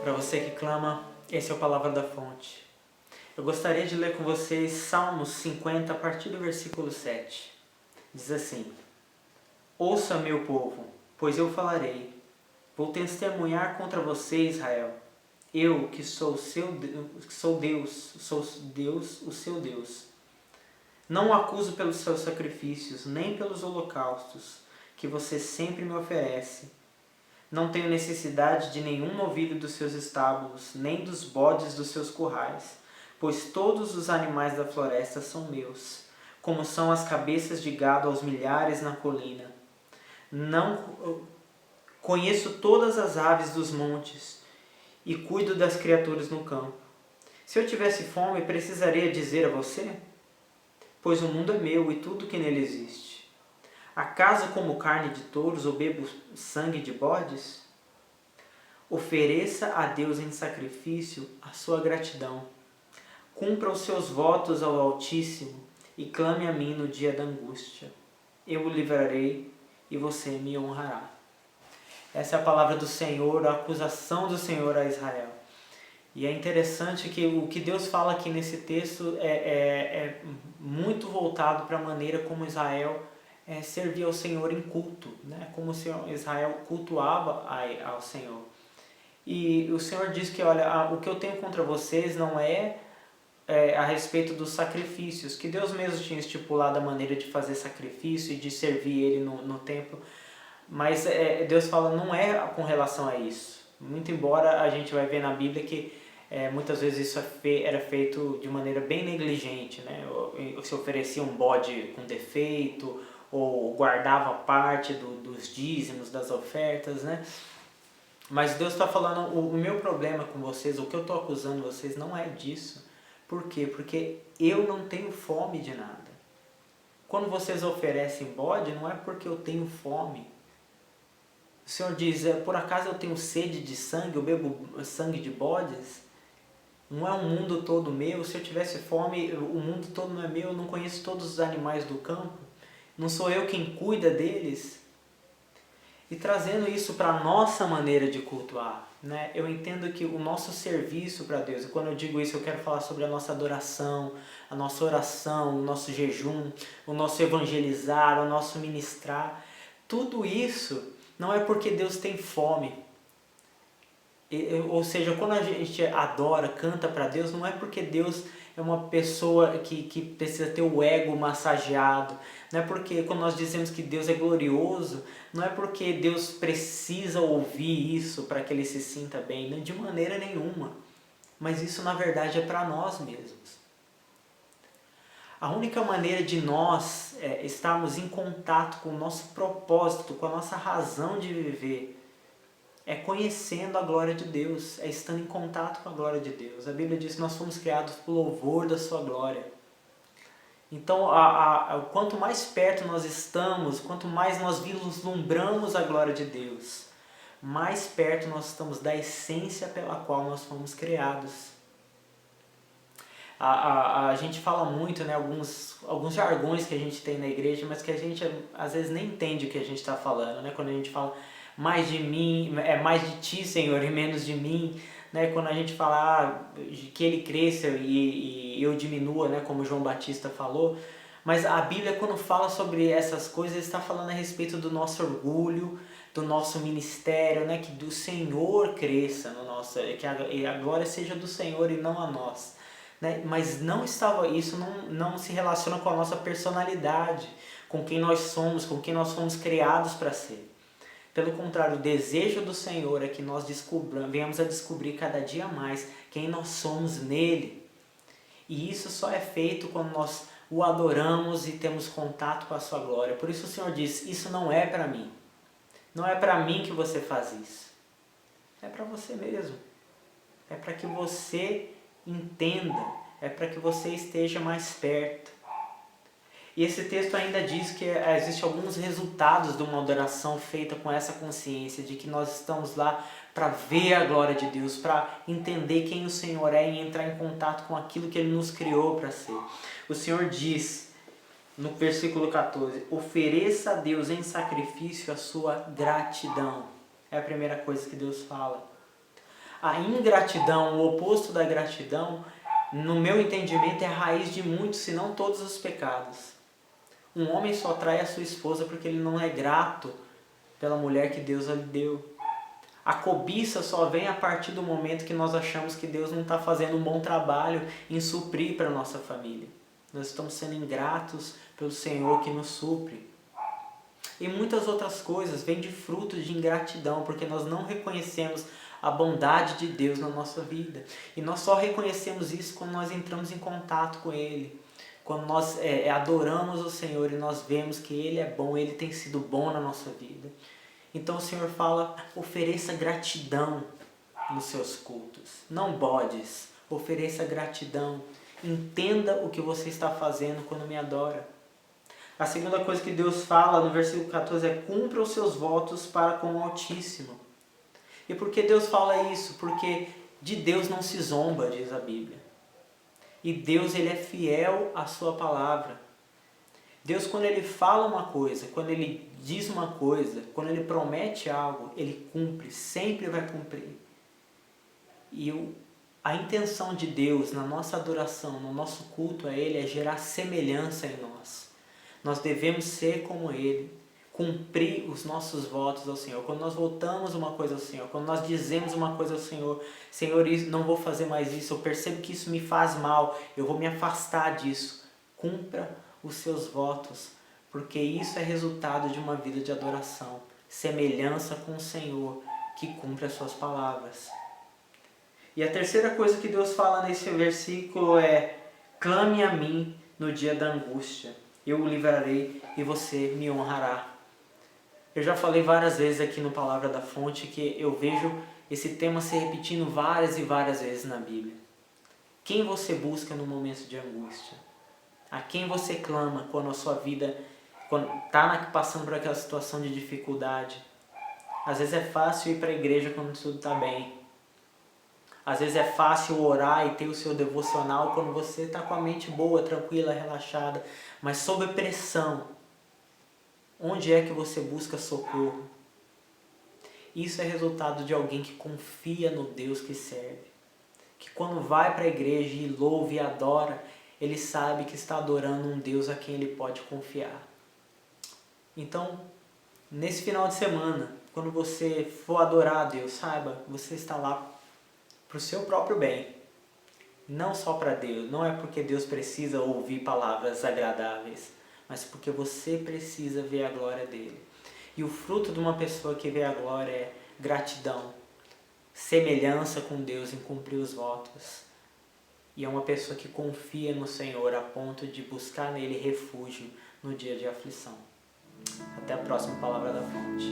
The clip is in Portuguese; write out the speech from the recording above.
Para você que clama, esse é o Palavra da Fonte. Eu gostaria de ler com vocês Salmos 50, a partir do versículo 7. Diz assim: Ouça, meu povo, pois eu falarei. Vou testemunhar contra você, Israel. Eu, que sou Deus, o seu Deus. Não o acuso pelos seus sacrifícios, nem pelos holocaustos, que você sempre me oferece. Não tenho necessidade de nenhum novilho dos seus estábulos, nem dos bodes dos seus currais, pois todos os animais da floresta são meus, como são as cabeças de gado aos milhares na colina. Não conheço todas as aves dos montes e cuido das criaturas no campo. Se eu tivesse fome, precisaria dizer a você? Pois o mundo é meu e tudo que nele existe. Acaso como carne de touros ou bebo sangue de bodes? Ofereça a Deus em sacrifício a sua gratidão. Cumpra os seus votos ao Altíssimo e clame a mim no dia da angústia. Eu o livrarei e você me honrará. Essa é a palavra do Senhor, a acusação do Senhor a Israel. E é interessante que o que Deus fala aqui nesse texto é muito voltado para a maneira como Israel servia ao Senhor em culto, né? Como Israel cultuava ao Senhor. E o Senhor diz que, olha, o que eu tenho contra vocês não é a respeito dos sacrifícios, que Deus mesmo tinha estipulado a maneira de fazer sacrifício e de servir Ele no templo, mas Deus fala, não é com relação a isso. Muito embora a gente vai ver na Bíblia que muitas vezes isso era feito de maneira bem negligente, né? Se oferecia um bode com defeito, ou guardava parte dos dízimos, das ofertas, né? Mas Deus está falando, o meu problema com vocês, o que eu estou acusando vocês não é disso. Por quê? Porque eu não tenho fome de nada. Quando vocês oferecem bode, não é porque eu tenho fome. O Senhor diz, por acaso eu tenho sede de sangue, eu bebo sangue de bodes? Não é o mundo todo meu? Se eu tivesse fome, o mundo todo não é meu, eu não conheço todos os animais do campo? Não sou eu quem cuida deles? E trazendo isso para a nossa maneira de cultuar, né? Eu entendo que o nosso serviço para Deus, e quando eu digo isso eu quero falar sobre a nossa adoração, a nossa oração, o nosso jejum, o nosso evangelizar, o nosso ministrar, tudo isso não é porque Deus tem fome. Ou seja, quando a gente adora, canta para Deus, não é porque Deus é uma pessoa que precisa ter o ego massageado. Não é porque quando nós dizemos que Deus é glorioso, não é porque Deus precisa ouvir isso para que Ele se sinta bem, não, de maneira nenhuma. Mas isso na verdade é para nós mesmos. A única maneira de nós estarmos em contato com o nosso propósito, com a nossa razão de viver, é conhecendo a glória de Deus, é estando em contato com a glória de Deus. A Bíblia diz que nós fomos criados por louvor da sua glória. Então, quanto mais perto nós estamos, quanto mais nós vislumbramos a glória de Deus, mais perto nós estamos da essência pela qual nós fomos criados. A gente fala muito, né, alguns jargões que a gente tem na igreja, mas que a gente às vezes nem entende o que a gente está falando, né? Quando a gente fala mais de mim, mais de ti, Senhor, e menos de mim, né? Quando a gente fala que Ele cresça e eu diminua, né? Como João Batista falou. Mas a Bíblia, quando fala sobre essas coisas, está falando a respeito do nosso orgulho, do nosso ministério, né? Que do Senhor cresça no nosso, que a glória seja do Senhor e não a nós. Né? Mas isso não se relaciona com a nossa personalidade, com quem nós somos, com quem nós fomos criados para ser. Pelo contrário, o desejo do Senhor é que nós venhamos a descobrir cada dia mais quem nós somos nele. E isso só é feito quando nós o adoramos e temos contato com a sua glória. Por isso o Senhor diz, isso não é para mim. Não é para mim que você faz isso. É para você mesmo. É para que você entenda. É para que você esteja mais perto. E esse texto ainda diz que existem alguns resultados de uma adoração feita com essa consciência de que nós estamos lá para ver a glória de Deus, para entender quem o Senhor é e entrar em contato com aquilo que Ele nos criou para ser. O Senhor diz no versículo 14, ofereça a Deus em sacrifício a sua gratidão. É a primeira coisa que Deus fala. A ingratidão, o oposto da gratidão, no meu entendimento, é a raiz de muitos, se não todos os pecados. Um homem só trai a sua esposa porque ele não é grato pela mulher que Deus lhe deu. A cobiça só vem a partir do momento que nós achamos que Deus não está fazendo um bom trabalho em suprir para a nossa família. Nós estamos sendo ingratos pelo Senhor que nos supre. E muitas outras coisas vêm de fruto de ingratidão, porque nós não reconhecemos a bondade de Deus na nossa vida. E nós só reconhecemos isso quando nós entramos em contato com Ele. Quando nós adoramos o Senhor e nós vemos que Ele é bom, Ele tem sido bom na nossa vida. Então o Senhor fala, ofereça gratidão nos seus cultos. Não bodes, ofereça gratidão. Entenda o que você está fazendo quando me adora. A segunda coisa que Deus fala no versículo 14 é cumpra os seus votos para com o Altíssimo. E por que Deus fala isso? Porque de Deus não se zomba, diz a Bíblia. E Deus, Ele é fiel à sua palavra. Deus, quando Ele fala uma coisa, quando Ele diz uma coisa, quando Ele promete algo, Ele cumpre, sempre vai cumprir. E a intenção de Deus na nossa adoração, no nosso culto a Ele, é gerar semelhança em nós. Nós devemos ser como Ele, cumprir os nossos votos ao Senhor. Quando nós voltamos uma coisa ao Senhor, quando nós dizemos uma coisa ao Senhor, Senhor, não vou fazer mais isso, eu percebo que isso me faz mal, eu vou me afastar disso. Cumpra os seus votos, porque isso é resultado de uma vida de adoração, semelhança com o Senhor, que cumpre as suas palavras. E a terceira coisa que Deus fala nesse versículo é: clame a mim no dia da angústia, eu o livrarei e você me honrará. Eu já falei várias vezes aqui no Palavra da Fonte que eu vejo esse tema se repetindo várias e várias vezes na Bíblia. Quem você busca no momento de angústia? A quem você clama quando a sua vida está passando por aquela situação de dificuldade? Às vezes é fácil ir para a igreja quando tudo está bem. Às vezes é fácil orar e ter o seu devocional quando você está com a mente boa, tranquila, relaxada. Mas sob pressão, onde é que você busca socorro? Isso é resultado de alguém que confia no Deus que serve. Que quando vai para a igreja e louva e adora, ele sabe que está adorando um Deus a quem ele pode confiar. Então, nesse final de semana, quando você for adorar a Deus, saiba, você está lá para o seu próprio bem. Não só para Deus, não é porque Deus precisa ouvir palavras agradáveis, mas porque você precisa ver a glória dele. E o fruto de uma pessoa que vê a glória é gratidão, semelhança com Deus em cumprir os votos. E é uma pessoa que confia no Senhor a ponto de buscar nele refúgio no dia de aflição. Até a próxima Palavra da Fonte.